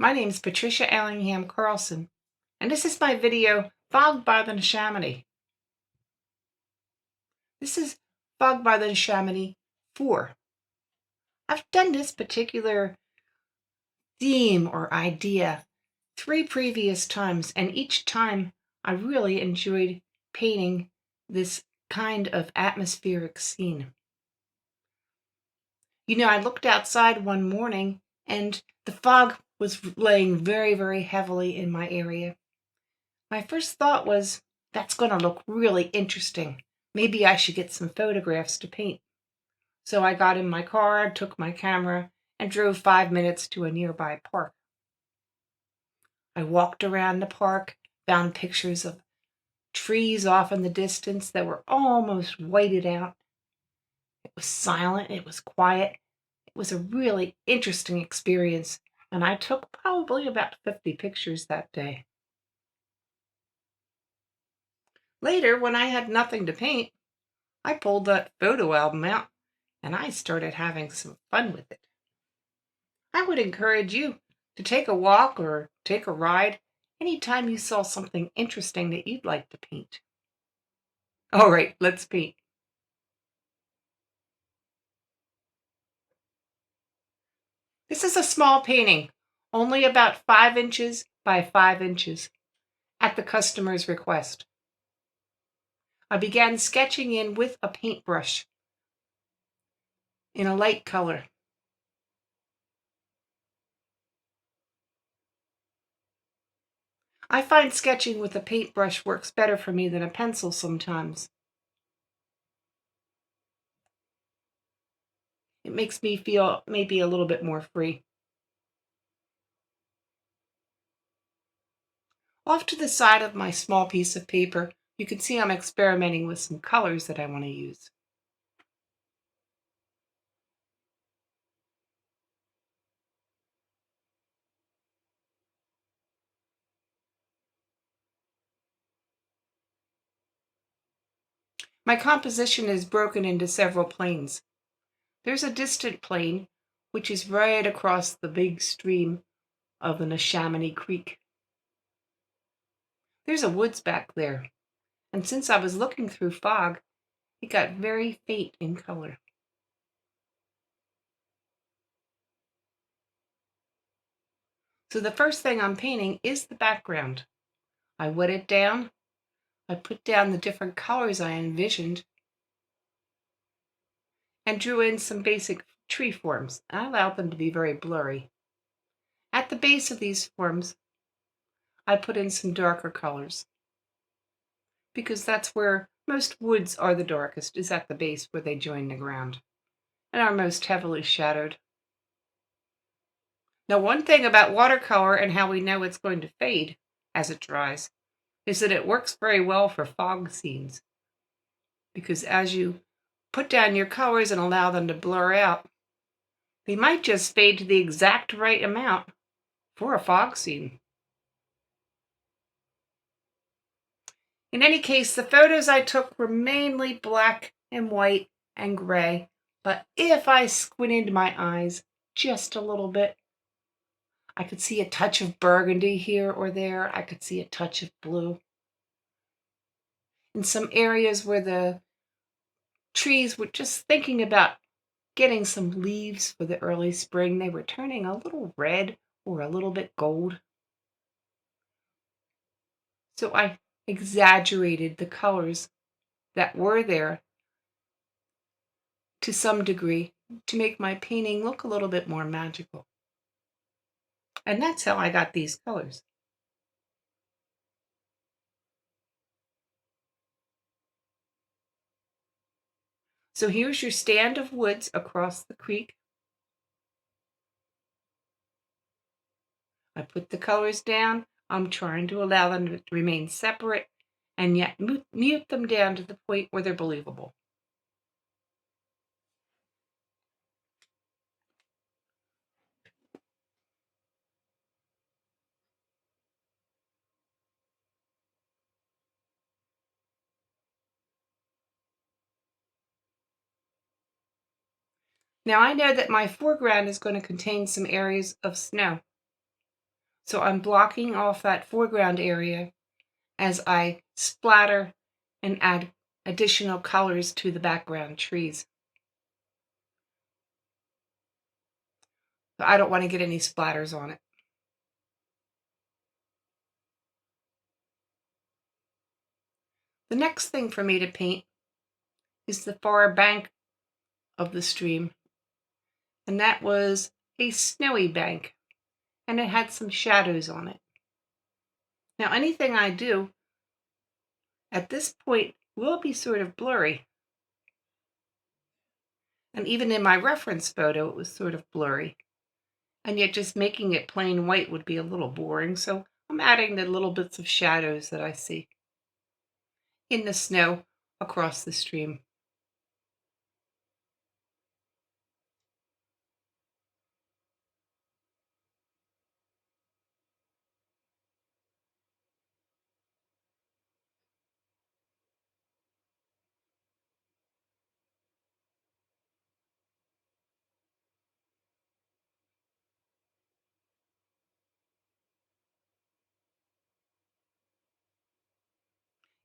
My name is Patricia Allingham Carlson, and this is my video, Fog by the Neshaminy. This is Fog by the Neshaminy 4. I've done this particular theme or idea 3 previous times, and each time I really enjoyed painting this kind of atmospheric scene. I looked outside one morning and the fog was laying very, very heavily in my area. My first thought was, that's going to look really interesting. Maybe I should get some photographs to paint. So I got in my car, took my camera, and drove 5 minutes to a nearby park. I walked around the park, found pictures of trees off in the distance that were almost whited out. It was silent, it was quiet. It was a really interesting experience, and I took probably about 50 pictures that day. Later, when I had nothing to paint, I pulled that photo album out and I started having some fun with it. I would encourage you to take a walk or take a ride anytime you saw something interesting that you'd like to paint. All right, let's paint. This is a small painting, only about 5 inches by 5 inches, at the customer's request. I began sketching in with a paintbrush in a light color. I find sketching with a paintbrush works better for me than a pencil sometimes. It makes me feel maybe a little bit more free. Off to the side of my small piece of paper, you can see I'm experimenting with some colors that I want to use. My composition is broken into several planes. There's a distant plane, which is right across the big stream of the Neshaminy Creek. There's a woods back there, and since I was looking through fog, it got very faint in color. So the first thing I'm painting is the background. I wet it down, I put down the different colors I envisioned, and drew in some basic tree forms. I allowed them to be very blurry. At the base of these forms, I put in some darker colors, because that's where most woods are the darkest, is at the base where they join the ground, and are most heavily shadowed. Now, one thing about watercolor and how we know it's going to fade as it dries is that it works very well for fog scenes, because as you put down your colors and allow them to blur out, they might just fade to the exact right amount for a fog scene. In any case, the photos I took were mainly black and white and gray, but if I squinted my eyes just a little bit, I could see a touch of burgundy here or there. I could see a touch of blue. In some areas where the trees were just thinking about getting some leaves for the early spring, they were turning a little red or a little bit gold. So I exaggerated the colors that were there to some degree to make my painting look a little bit more magical. And that's how I got these colors. So here's your stand of woods across the creek. I put the colors down. I'm trying to allow them to remain separate and yet mute them down to the point where they're believable. Now I know that my foreground is going to contain some areas of snow. So I'm blocking off that foreground area as I splatter and add additional colors to the background trees. So I don't want to get any splatters on it. The next thing for me to paint is the far bank of the stream, and that was a snowy bank, and it had some shadows on it. Now anything I do at this point will be sort of blurry, and even in my reference photo it was sort of blurry, and yet just making it plain white would be a little boring, so I'm adding the little bits of shadows that I see in the snow across the stream.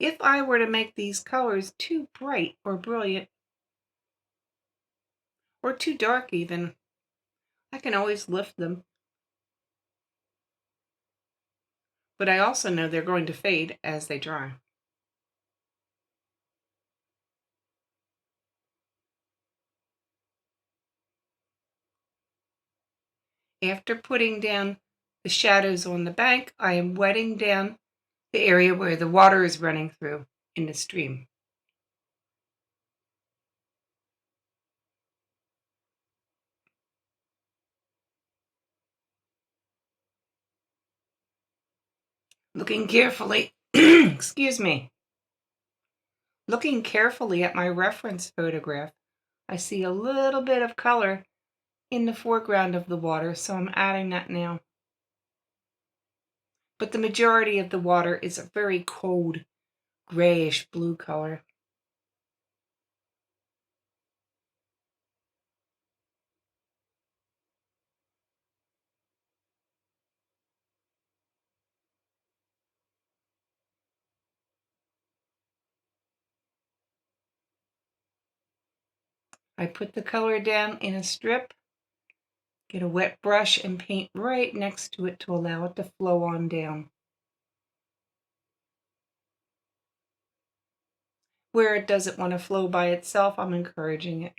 If I were to make these colors too bright or brilliant, or too dark even, I can always lift them. But I also know they're going to fade as they dry. After putting down the shadows on the bank, I am wetting down the area where the water is running through in the stream. Looking carefully, excuse me, looking carefully at my reference photograph, I see a little bit of color in the foreground of the water, so I'm adding that now. But the majority of the water is a very cold, grayish blue color. I put the color down in a strip, get a wet brush and paint right next to it to allow it to flow on down. Where it doesn't want to flow by itself, I'm encouraging it.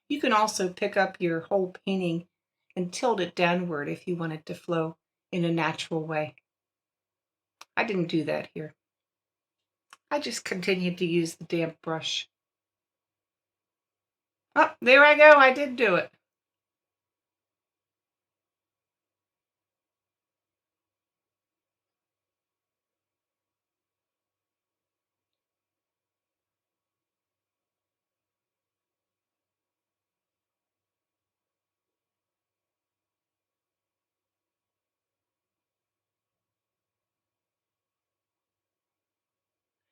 You can also pick up your whole painting and tilt it downward if you want it to flow in a natural way. I didn't do that here. I just continued to use the damp brush. Oh, there I go. I did do it.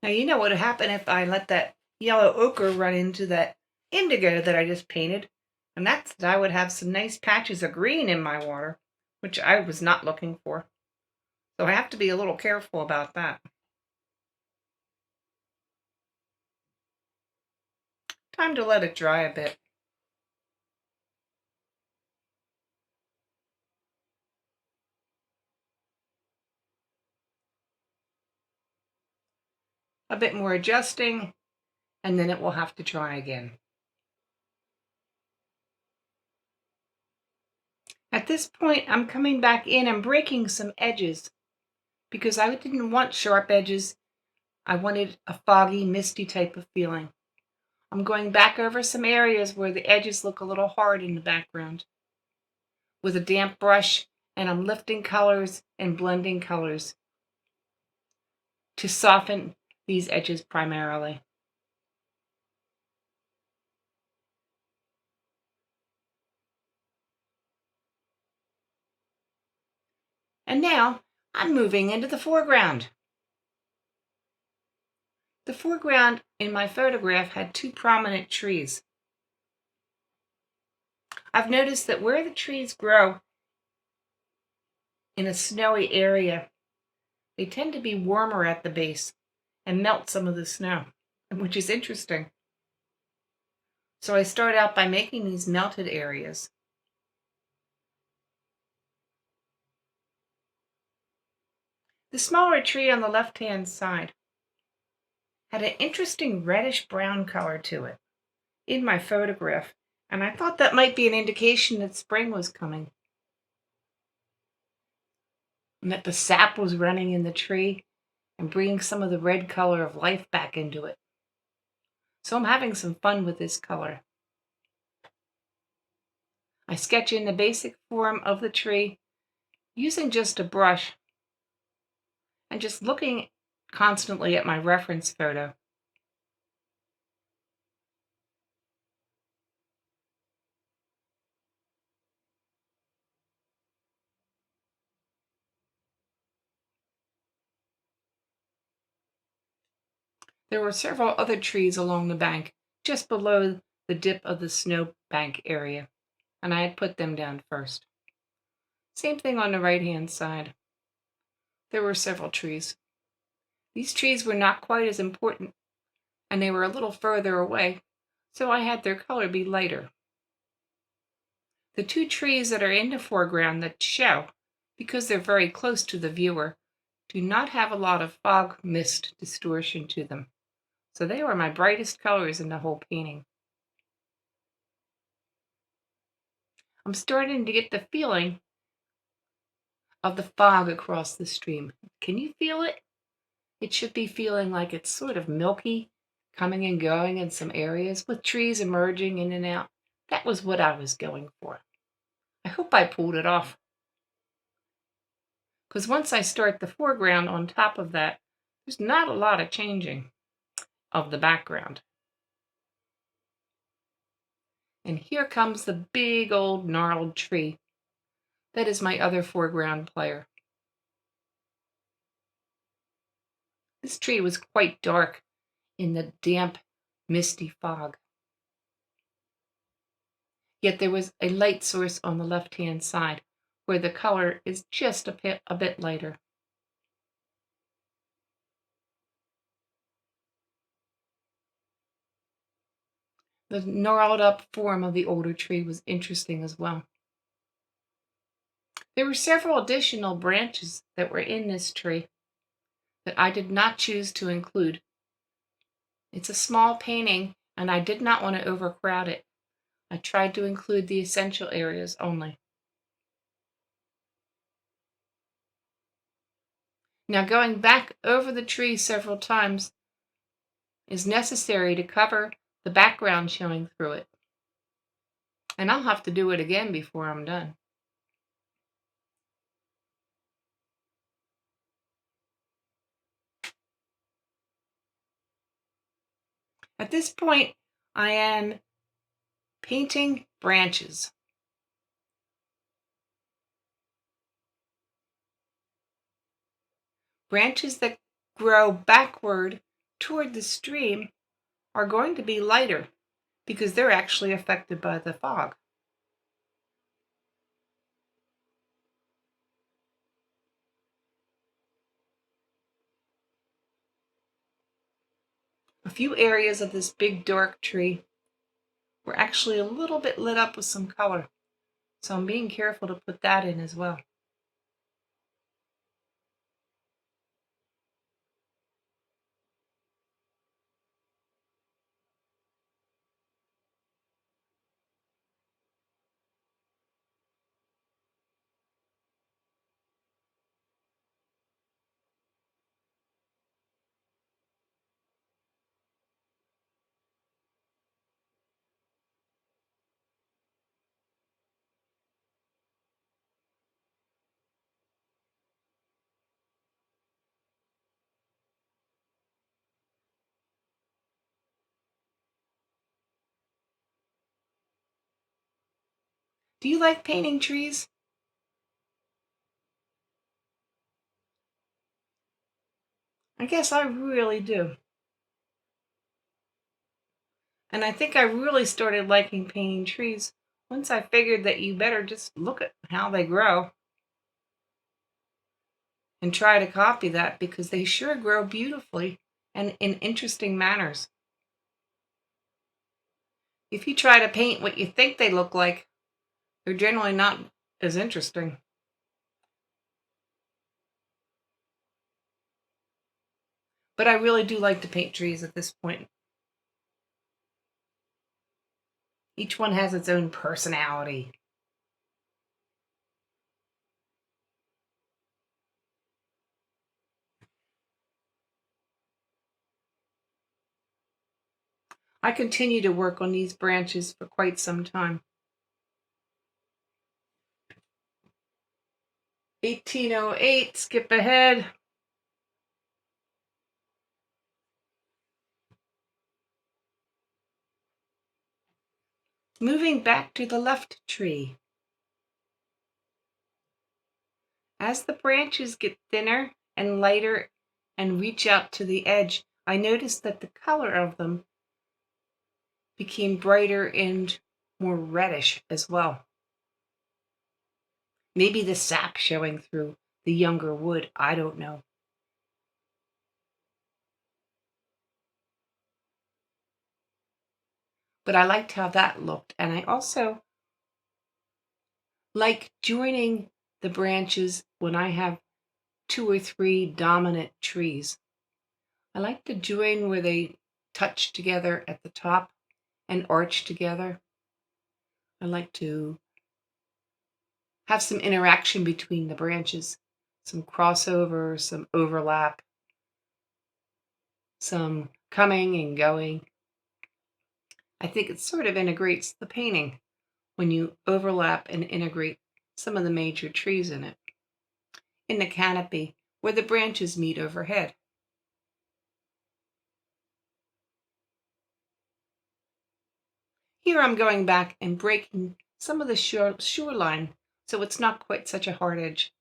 Now you know what would happen if I let that yellow ochre run into that indigo that I just painted. And that's that I would have some nice patches of green in my water, which I was not looking for. So I have to be a little careful about that. Time to let it dry a bit. A bit more adjusting, and then it will have to dry again. At this point, I'm coming back in and breaking some edges because I didn't want sharp edges. I wanted a foggy, misty type of feeling. I'm going back over some areas where the edges look a little hard in the background with a damp brush, and I'm lifting colors and blending colors to soften these edges primarily. And now I'm moving into the foreground. The foreground in my photograph had two prominent trees. I've noticed that where the trees grow in a snowy area, they tend to be warmer at the base and melt some of the snow, which is interesting. So I start out by making these melted areas. The smaller tree on the left-hand side had an interesting reddish-brown color to it in my photograph, and I thought that might be an indication that spring was coming and that the sap was running in the tree and bringing some of the red color of life back into it. So I'm having some fun with this color. I sketch in the basic form of the tree using just a brush and just looking constantly at my reference photo. There were several other trees along the bank, just below the dip of the snowbank area, and I had put them down first. Same thing on the right-hand side. There were several trees. These trees were not quite as important, and they were a little further away, so I had their color be lighter. The two trees that are in the foreground that show, because they're very close to the viewer, do not have a lot of fog mist distortion to them. So they were my brightest colors in the whole painting. I'm starting to get the feeling of the fog across the stream. Can you feel it? It should be feeling like it's sort of milky, coming and going in some areas, with trees emerging in and out. That was what I was going for. I hope I pulled it off. Because once I start the foreground on top of that, there's not a lot of changing of the background. And here comes the big old gnarled tree. That is my other foreground player. This tree was quite dark in the damp, misty fog. Yet there was a light source on the left-hand side where the color is just a bit lighter. The gnarled up form of the older tree was interesting as well. There were several additional branches that were in this tree that I did not choose to include. It's a small painting, and I did not want to overcrowd it. I tried to include the essential areas only. Now, going back over the tree several times is necessary to cover the background showing through it. And I'll have to do it again before I'm done. At this point, I am painting branches. Branches that grow backward toward the stream are going to be lighter because they're actually affected by the fog. A few areas of this big dark tree were actually a little bit lit up with some color, so I'm being careful to put that in as well. Do you like painting trees? I guess I really do. And I think I really started liking painting trees Once I figured that you better just look at how they grow and try to copy that, because they sure grow beautifully and in interesting manners. If you try to paint what you think they look like, they're generally not as interesting. But I really do like to paint trees at this point. Each one has its own personality. I continue to work on these branches for quite some time. 1808, skip ahead. Moving back to the left tree. As the branches get thinner and lighter and reach out to the edge, I noticed that the color of them became brighter and more reddish as well. Maybe the sap showing through the younger wood, I don't know. But I liked how that looked, and I also like joining the branches when I have 2 or 3 dominant trees. I like to join where they touch together at the top and arch together. I like to have some interaction between the branches, some crossover, some overlap, some coming and going. I think it sort of integrates the painting when you overlap and integrate some of the major trees in it, in the canopy where the branches meet overhead. Here I'm going back and breaking some of the shoreline so it's not quite such a hard edge.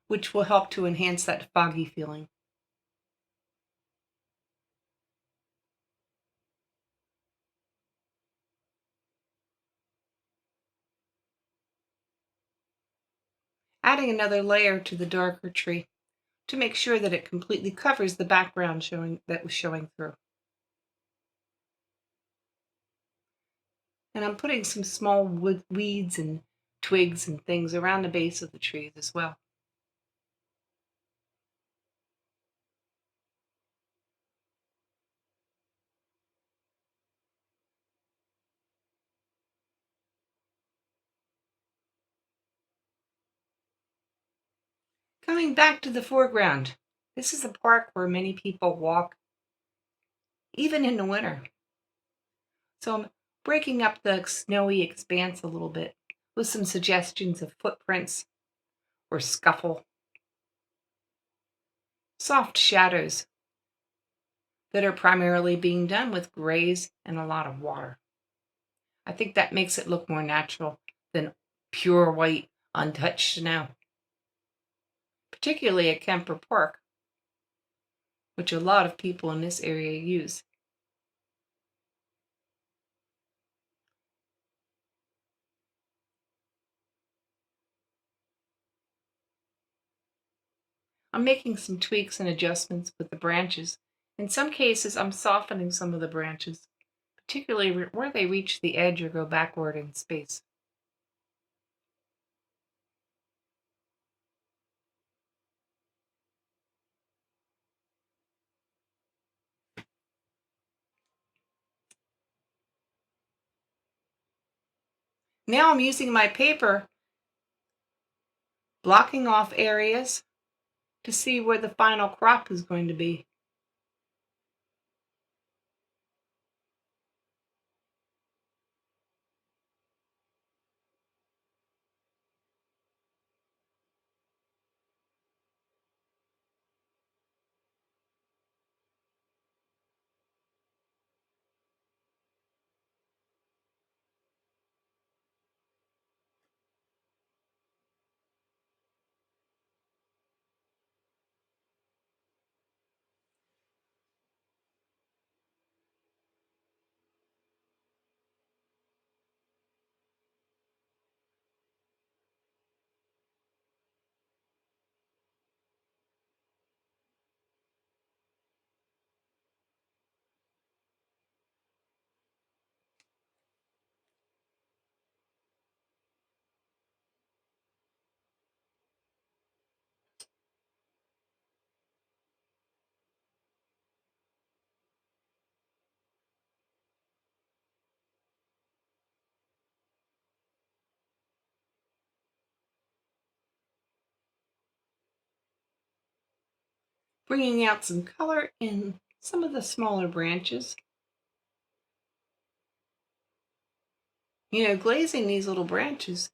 Which will help to enhance that foggy feeling. Adding another layer to the darker tree to make sure that it completely covers the background that was showing through. And I'm putting some small weeds and twigs and things around the base of the trees as well. Coming back to the foreground, this is a park where many people walk, even in the winter. So I'm breaking up the snowy expanse a little bit with some suggestions of footprints or scuffle, soft shadows that are primarily being done with grays and a lot of water. I think that makes it look more natural than pure white, untouched snow, particularly at Kemper Park, which a lot of people in this area use. I'm making some tweaks and adjustments with the branches. In some cases, I'm softening some of the branches, particularly where they reach the edge or go backward in space. Now I'm using my paper, blocking off areas to see where the final crop is going to be. bringing out some color in some of the smaller branches. Glazing these little branches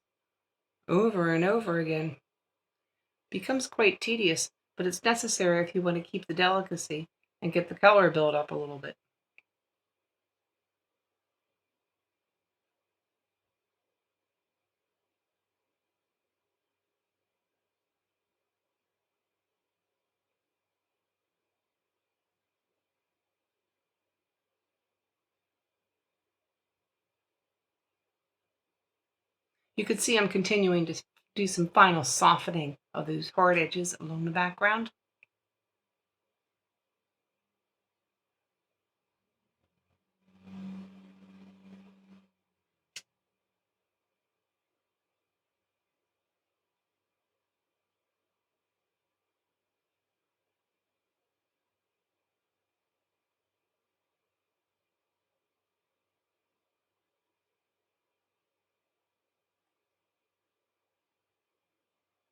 over and over again becomes quite tedious, but it's necessary if you want to keep the delicacy and get the color build up a little bit. You can see I'm continuing to do some final softening of those hard edges along the background.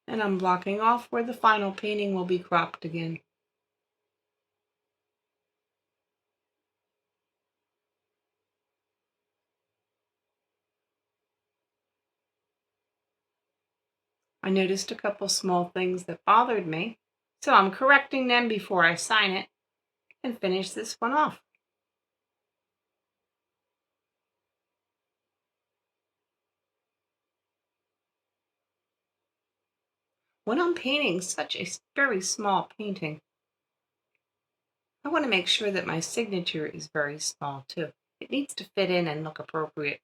And I'm blocking off where the final painting will be cropped again. I noticed a couple small things that bothered me, so I'm correcting them before I sign it and finish this one off. When I'm painting such a very small painting, I want to make sure that my signature is very small too. It needs to fit in and look appropriate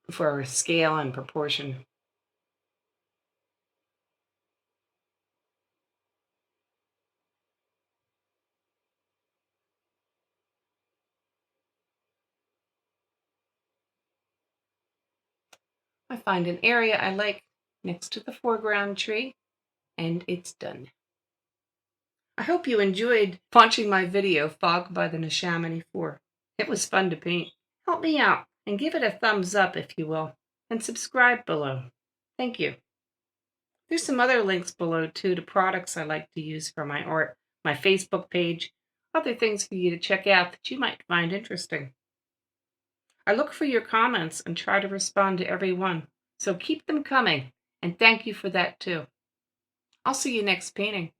for scale and proportion. I find an area I like next to the foreground tree, and it's done. I hope you enjoyed watching my video, Fog by the Neshaminy 4. It was fun to paint. Help me out and give it a thumbs up if you will, and subscribe below. Thank you. There's some other links below too to products I like to use for my art, my Facebook page, other things for you to check out that you might find interesting. I look for your comments and try to respond to every one, so keep them coming, and thank you for that too. I'll see you next painting.